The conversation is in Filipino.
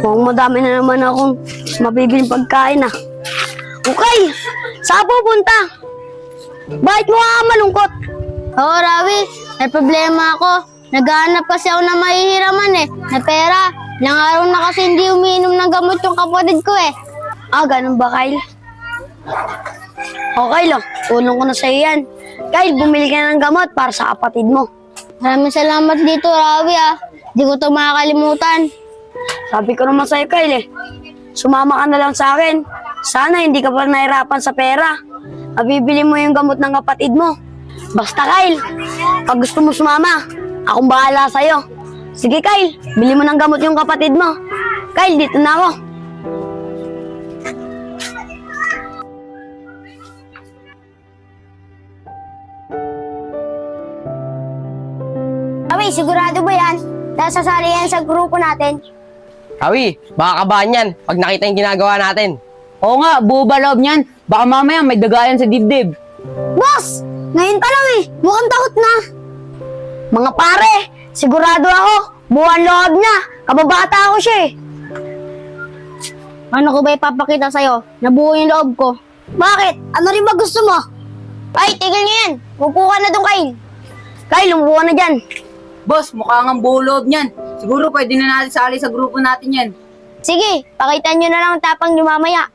Mukhang madami na naman akong mabibiling pagkain ah. Okay, saan pupunta? Bakit mo ka malungkot? Oo, Rawi. May problema ako. Naghahanap kasi ako na mahihiraman na pera. Ilang araw na kasi hindi umiinom ng gamot yung kapatid ko Ah, ganun ba, Kyle? Okay lang, tulong ko na sa'yo yan. Kyle, bumili ka na ng gamot para sa kapatid mo. Maraming salamat dito, Rawi Di ko to makakalimutan. Sabi ko naman sa'yo, Kyle sumama ka na lang sa akin. Sana hindi ka pa nahirapan sa pera. Mabibili mo yung gamot ng kapatid mo. Basta, Kyle, pag gusto mo sumama, akong bahala sa'yo. Sige, Kyle, bili mo ng gamot yung kapatid mo. Kyle, dito na ako. Rawi, sigurado ba yan? Dahil sasali yan sa grupo natin. Awi, baka kabahan yan pag nakita yung ginagawa natin. Oo nga, buo ba loob niyan? Baka mamaya may dagayan sa dibdib. Boss, ngayon pa lang mukhang takot na. Mga pare, sigurado ako, buwan loob niya. Kababata ako siya Ano ko ba ipapakita sa'yo? Nabuo yung loob ko. Bakit? Ano rin ba gusto mo? Ay, tigil niyo yan! Upo ka na doon, Kyle. Kyle, umuha na dyan. Boss, mukha nga buo loob niyan. Siguro pwede na natin sali sa grupo natin yan. Sige, pakita nyo na lang ang tapang nyo mamaya.